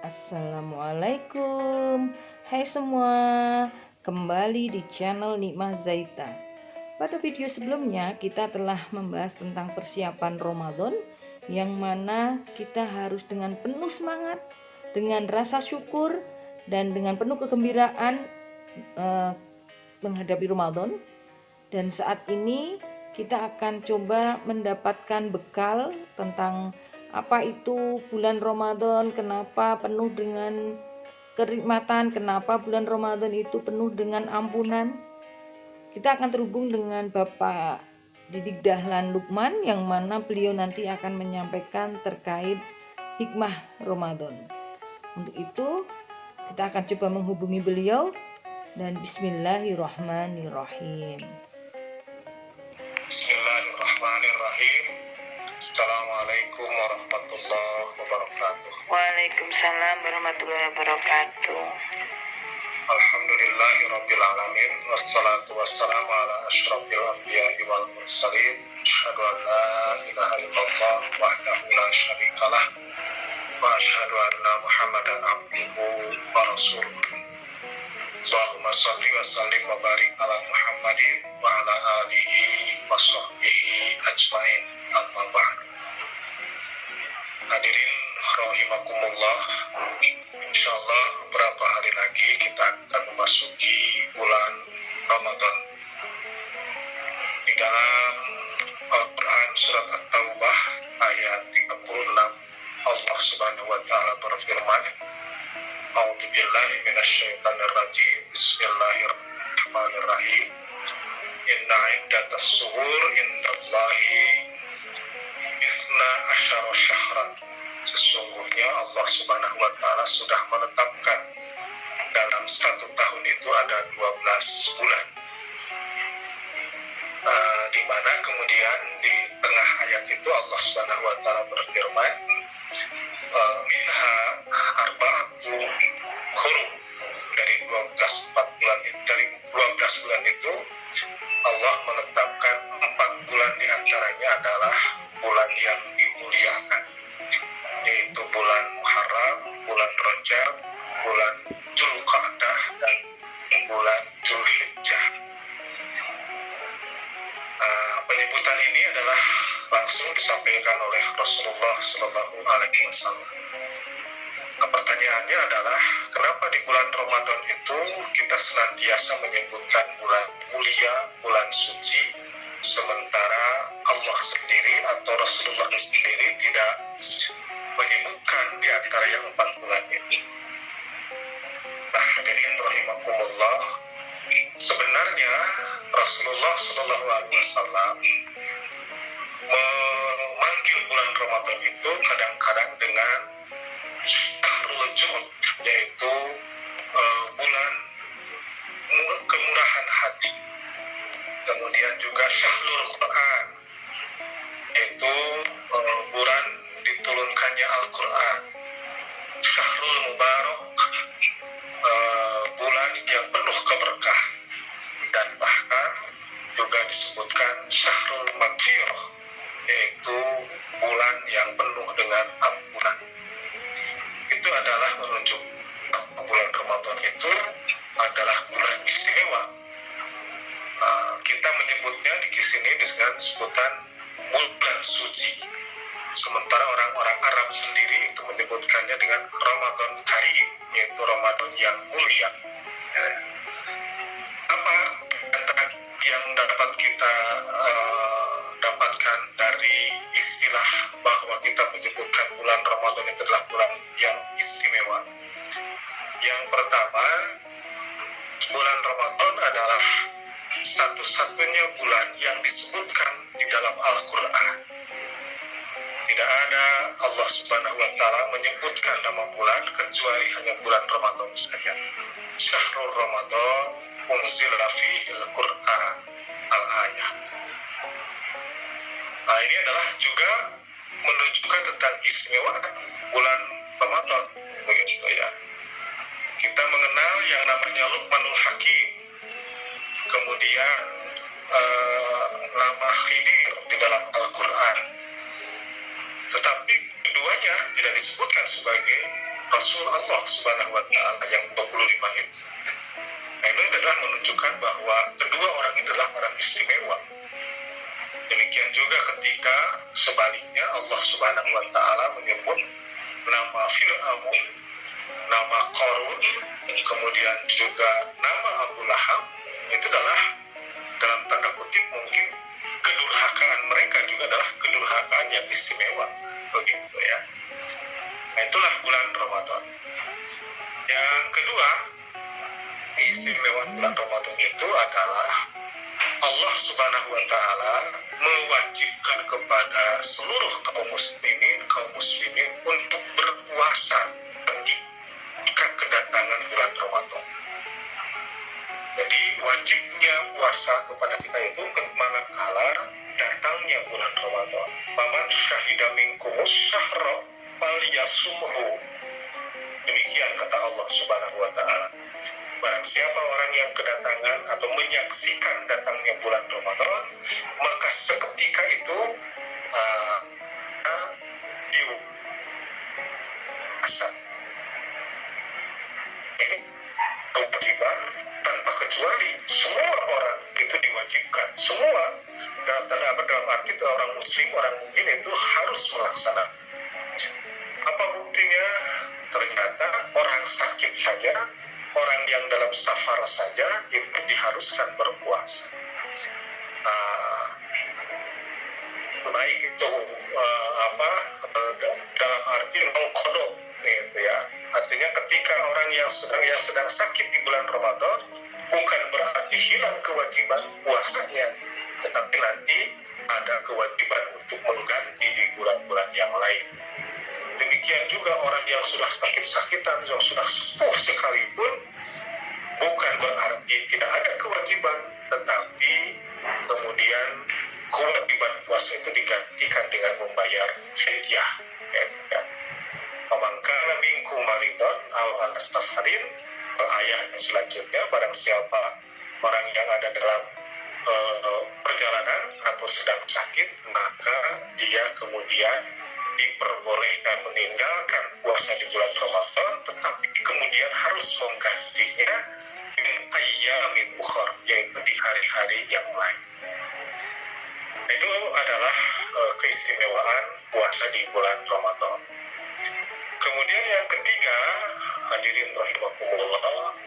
Assalamualaikum. Hai semua, kembali di channel Nikmah Zaita. Pada video sebelumnya kita telah membahas tentang persiapan Ramadan, yang mana kita harus dengan penuh semangat, dengan rasa syukur, dan dengan penuh kegembiraan menghadapi Ramadan. Dan saat ini kita akan coba mendapatkan bekal tentang apa itu bulan Ramadan, kenapa penuh dengan kenikmatan, kenapa bulan Ramadan itu penuh dengan ampunan. Kita akan terhubung dengan Bapak Didik Dahlan Lukman, yang mana beliau nanti akan menyampaikan terkait hikmah Ramadan. Untuk itu kita akan coba menghubungi beliau, dan bismillahirrahmanirrahim. Bismillahirrahmanirrahim. Assalamualaikum warahmatullahi wabarakatuh. Waalaikumsalam warahmatullahi wabarakatuh. Alhamdulillahirrabbilalamin. Wassalatu wassalamu ala ashrafil anbiya'i wal mursalin. Asyhadu an la ilaha illallah wahdahu la syarikalah wa asyhadu anna Muhammadan abduhu wa rasuluh. Allahumma shalli wa sallim wa barik ala Muhammadin wa ala alihi wa sahbihi ajmain. Amma ba'd. Hadirin rahimakumullah, insyaallah beberapa hari lagi kita akan memasuki bulan Ramadan. Di dalam Al-Quran surat At-Taubah ayat 36, Allah Subhanahu wa taala berfirman, A'udzubillahi minasyaitonir rajim. Bismillahirrahmanirrahim. Inna iddatas syuhur indallahi itsna asyara syahran. Sesungguhnya Allah Subhanahu wa taala sudah menetapkan dalam satu tahun itu ada 12 bulan. Di mana kemudian di tengah ayat itu Allah Subhanahu wa taala berfirman, minha arba'atu hurum. Dari 12 bulan itu Allah menetapkan 4 bulan diantaranya adalah bulan yang dimuliakan, yaitu bulan Muharram, bulan Rajab, bulan Dzulqa'dah, dan bulan Dzulhijjah. Penyebutan ini adalah langsung disampaikan oleh Rasulullah Shallallahu Alaihi Wasallam. Pertanyaannya adalah, kenapa di bulan Ramadan itu kita senantiasa menyebutkan bulan mulia, bulan suci, sementara Allah sendiri atau Rasulullah sendiri tidak menyebutkan di antara yang 4 bulan ini? Nah, hadirin rahimakumullah, sebenarnya Rasulullah Shallallahu Alaihi Wasallam memanggil bulan Ramadan itu kadang-kadang dengan Syahrul Jud, yaitu bulan kemurahan hati. Kemudian juga Syahrul Quran, yaitu bulan diturunkannya Al-Quran. Syahrul Mubarak, bulan yang penuh keberkah. Dan bahkan juga disebutkan Syahrul Maghfirah, yaitu bulan yang penuh dengan ampunan. Itu adalah menunjuk bulan Ramadan itu adalah bulan istimewa. Kita menyebutnya di sini dengan sebutan bulan suci. Sementara orang-orang Arab sendiri itu menyebutkannya dengan Ramadan Karim, yaitu Ramadan yang mulia. Apa antara yang dapat kita dapatkan dari istilah bahwa kita menyebutkan bulan Ramadan itu adalah bulan yang istimewa? Yang pertama, bulan Ramadan adalah satu-satunya bulan yang disebutkan di dalam Al-Quran. Tidak ada Allah Subhanahu wa taala menyebutkan nama bulan kecuali hanya bulan Ramadan saja. Syahrul Ramadan unzila fihil Quran al-ayah. Nah, ini adalah juga menunjukkan tentang istimewa bulan Ramadan, begitu ya. Kita mengenal yang namanya Luqmanul Hakim, kemudian nama Khidir di dalam Al-Quran. Tetapi keduanya tidak disebutkan sebagai Rasul Allah Subhanahu wa Ta'ala yang 25 itu. Nah, ini adalah menunjukkan bahwa kedua orang ini adalah orang istimewa. Demikian juga ketika sebaliknya Allah Subhanahu wa Ta'ala menyebut nama Fir'aun, nama Qarun, kemudian juga nama Abu Lahab, itu adalah dalam tanda kutip mungkin kedurhakaan mereka juga adalah kedurhakaan yang istimewa, begitu ya. Nah, itulah bulan Ramadan. Yang kedua, keistimewaan bulan Ramadan itu adalah Allah Subhanahu wa Ta'ala mewajibkan kepada seluruh kaum muslimin untuk berpuasa ketika kedatangan bulan Ramadan. Jadi wajibnya puasa kepada kita itu manakala datangnya bulan Ramadan. Faman syahida minkumus syahra falyasumhu. Demikian kata Allah Subhanahu wa Ta'ala. Barang siapa orang yang kedatangan atau menyaksikan datangnya bulan Ramadan, maka seketika itu dipuasa. Ini kewajiban tanpa kecuali, semua orang itu diwajibkan. Semua dalam arti orang muslim, orang mukmin itu harus melaksanakan. Apa buktinya? Ternyata orang sakit saja, orang yang dalam safar saja itu diharuskan berpuasa. Baik itu dalam arti mengkodok, gitu ya. Artinya ketika orang yang sedang sakit di bulan Ramadan, bukan berarti hilang kewajiban puasanya, tetapi nanti ada kewajiban untuk mengganti di bulan-bulan yang lain. Demikian juga orang yang sudah sakit-sakitan, yang sudah sepuh sekalipun, bukan berarti tidak ada kewajiban, tetapi kemudian kewajiban puasa itu digantikan dengan membayar fidyah. Pamangkana minkum maridon aw ala safarin, ayat selanjutnya, barang siapa orang yang ada dalam perjalanan atau sedang sakit, maka dia kemudian diperbolehkan meninggalkan puasa di bulan Ramadan, tetapi kemudian harus menggantinya dengan ayyamin ukhar, yaitu di hari-hari yang lain. Itu adalah keistimewaan puasa di bulan Ramadan. Kemudian yang ketiga, hadirin rahimakumullah,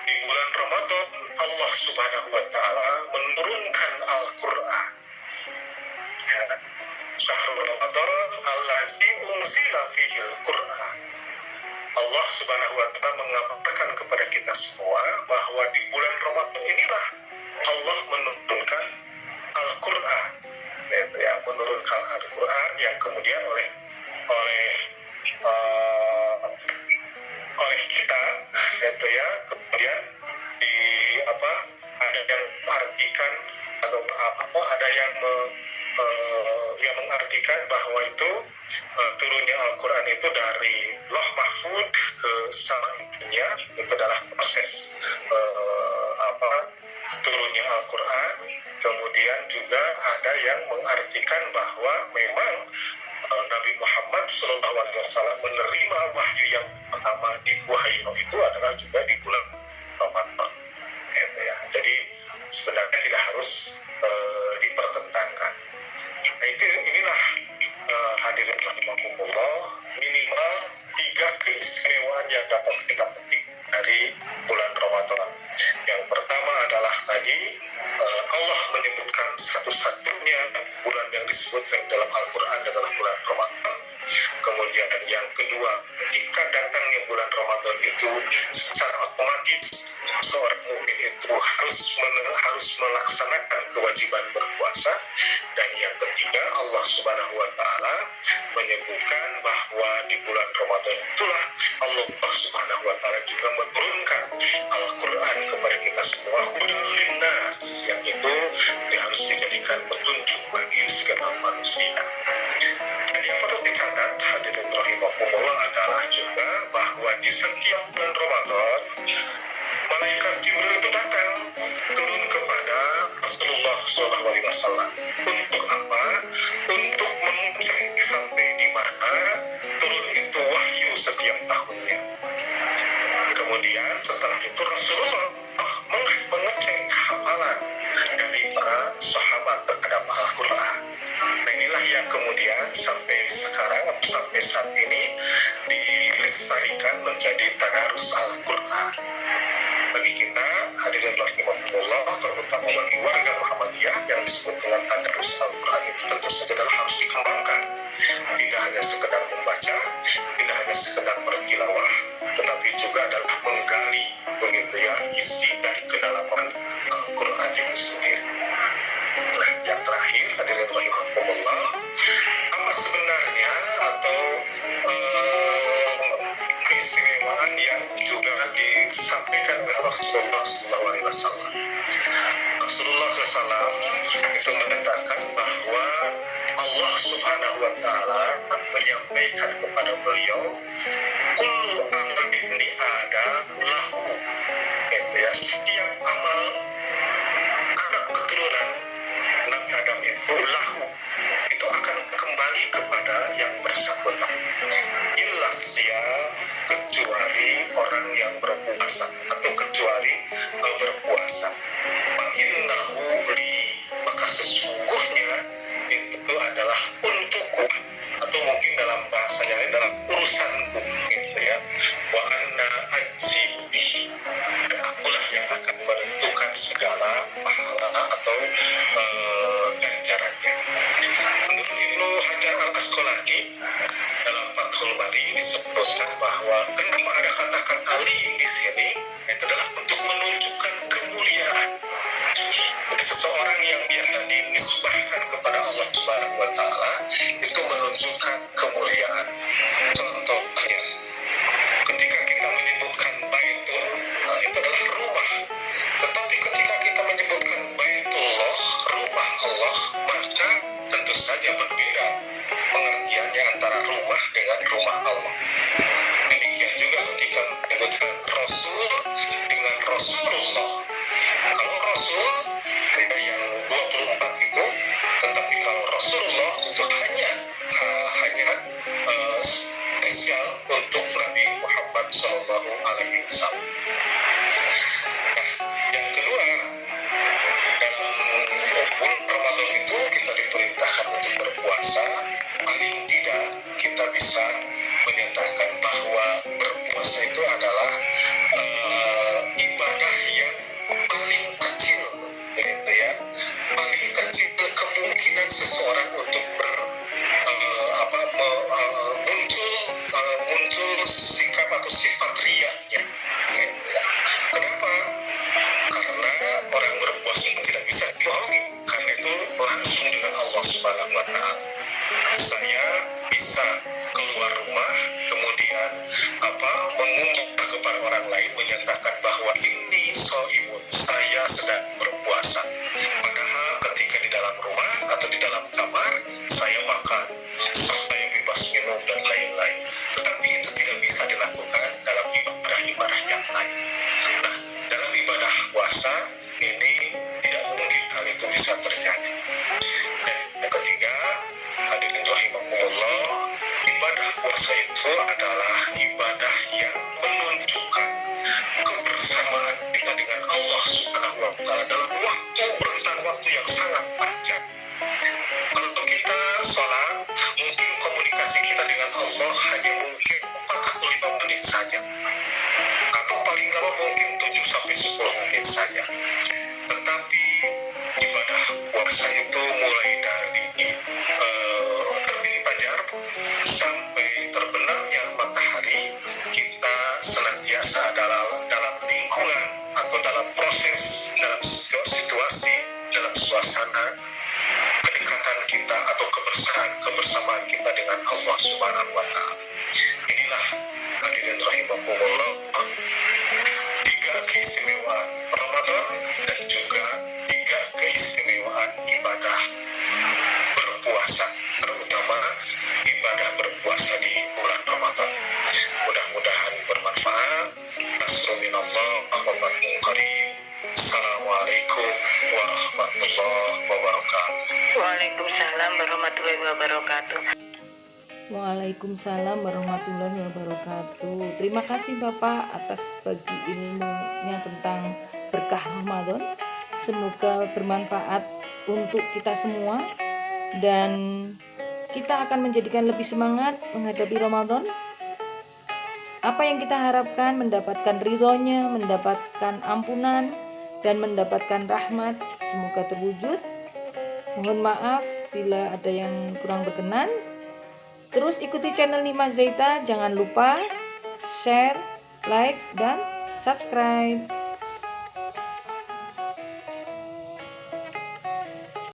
di bulan Ramadan Allah Subhanahu wa Ta'ala menurunkan Al-Quran. Syahrul Ramadan allazi unzila fihi al-Quran. Allah Subhanahu wa Ta'ala mengabarkan kepada kita semua bahwa di bulan Ramadan inilah Allah menurunkan Al-Quran. Ya, menurunkan Al-Quran yang kemudian oleh kita, itu ya, kemudian ada yang mengartikan atau ada yang mengartikan bahwa itu turunnya Al-Quran itu dari Loh Mahfud ke Sama'idnya, itu adalah proses turunnya Al-Quran. Kemudian juga ada yang mengartikan bahwa memang Nabi Muhammad SAW menerima wahyu yang pertama di Gua Hiro itu adalah juga di bulan Ramadan. Gitu ya. Jadi sebenarnya tidak harus dipertentangkan. Nah, inilah hadirin rahimakumullah, minimal 3 keistimewaan yang dapat kita petik dari bulan Ramadan. Yang pertama adalah tadi Allah menyebutkan satu-satunya bulan yang disebutkan dalam Al-Quran adalah bulan Ramadan. Kemudian yang kedua, ketika datangnya bulan Ramadan itu secara otomatis seorang mukmin itu harus melaksanakan kewajiban berpuasa. Dan yang ketiga, Allah Subhanahu wa Ta'ala menyebutkan bahwa di bulan Ramadan itulah Allah Subhanahu wa Ta'ala juga menurunkan Al-Quran kepada kita semua, hudal linnas, yang itu harus dijadikan petunjuk bagi segala manusia. Dan yang perlu dicatat, hadirin rahimakumullah, adalah juga bahwa di setiap bulan Ramadan malaikat Jibril itu datang turun kepada Rasulullah SAW. Untuk apa? Untuk mengecek sampai di mana turun itu wahyu setiap tahunnya. Kemudian setelah itu Rasulullah mengecek hafalan dari para sahabat terhadap Al-Quran. Nah inilah yang kemudian sampai sekarang, sampai saat ini dilestarikan menjadi tadarus Al-Quran. Bagi kita hadirin rahimahullah, terutama bagi warga Muhammadiyah, yang disebut dengan tadarus Al-Quran itu tentu saja adalah harus dikembangkan. Tidak hanya sekedar membaca, tidak hanya sekedar bertilawah, tetapi juga adalah menggali begitu ya isi dari kedalaman Al-Quran itu sendiri. Nah, yang terakhir hadirin rahimahullah, apa sebenarnya atau keistimewaan yang juga disampaikan oleh Rasulullah SAW. Rasulullah SAW itu menyatakan bahwa Allah Subhanahu wa Ta'ala menyampaikan kepada beliau, kullu amal ibni Adam lahu, gitu ya, setiap amal anak keturunan Nabi Adam itu lahu, itu akan kembali kepada yang bersangkutan, illa siyam, kecuali orang yang berpuasa atau kecuali berpuasa. Innahu li, maka sesungguhnya itu adalah untukku, atau mungkin dalam bahasanya dalam urusanku, gitu ya. Wa anna ajibi, dan akulah yang akan menentukan segala pahala atau ganjarannya. Menurut Ibnu Hajar Al-Asqalani dalam Fathul Bari disebutkan bahwa kenapa ada kata-kata li di sini, itu adalah untuk menunjukkan kemuliaan. Jadi seseorang yang biasa dinisbahkan kepada Allah Subhanahu wa Ta'ala itu menunjukkan kemuliaan. Contohnya, ketika kita menyebutkan Baitul, itu adalah rumah. Tetapi ketika kita menyebutkan Baitullah, rumah Allah, maka tentu saja berbeda pengertiannya antara rumah dengan rumah Allah. Demikian juga ketika menyebutkan Rasul dengan Rasulullah. Kalau Rasul yang 24 itu, tetapi kalau Rasulullah itu hanya spesial untuk Nabi Muhammad Sallallahu Alaihi Wasallam. Nah, yang kedua, dalam bulan Ramadan itu kita diperintahkan untuk berpuasa. Paling tidak kita bisa menyatakan bahwa berpuasa itu adalah ibadah yang paling kecil, gitu ya, paling kecil kemungkinan seseorang untuk muncul sikap atau sifat riyanya. Kenapa? Karena orang berpuasa itu tidak bisa dibohongi, karena itu langsung dengan Allah Subhanahu wa Ta'ala. Saya bisa keluar rumah, kemudian mengumumkan kepada orang lain, menyatakan bahwa ini shaimun, saya sedang berpuasa. Padahal ketika di dalam rumah atau di dalam kamar saya makan, saya bebas minum dan lain-lain. Tetapi itu tidak bisa dilakukan dalam ibadah-ibadah yang lain. Nah, dalam ibadah puasa ini tidak mungkin hal itu bisa terjadi. Dan yang ketiga, hadirin rahimahumullah, ibadah puasa itu adalah ibadah yang menunjukkan kebersamaan kita dengan Allah Subhanahu wa Ta'ala dalam rentang waktu yang sangat panjang. Kalau kita sholat, mungkin komunikasi kita dengan Allah hanya mungkin 45 menit saja, atau paling lama mungkin 7-10 menit saja. Tetapi ibadah puasa itu mulai dari terbit fajar sampai terbenamnya matahari, kita senantiasa dalam lingkungan atau dalam proses, dalam situasi, dalam suasana kedekatan kita atau kebersamaan kita dengan Allah Subhanahu wa Ta'ala. Inilah hadirin rahimahumullah, 3 keistimewaan Ramadan dan juga 3 keistimewaan ibadah berpuasa, terutama ibadah berpuasa di bulan Ramadan. Mudah-mudahan bermanfaat. Nasrul minallah wa fatihun qarib. Assalamualaikum warahmatullahi wabarakatuh. Waalaikumsalam warahmatullahi wabarakatuh. Waalaikumsalam warahmatullahi wabarakatuh. Terima kasih Bapak atas bagi ilmunya tentang berkah Ramadan. Semoga bermanfaat untuk kita semua dan kita akan menjadikan lebih semangat menghadapi Ramadan. Apa yang kita harapkan mendapatkan ridhonya, mendapatkan ampunan, dan mendapatkan rahmat, semoga terwujud. Mohon maaf bila ada yang kurang berkenan. Terus ikuti channel Nikmah Zaita, jangan lupa share, like, dan subscribe.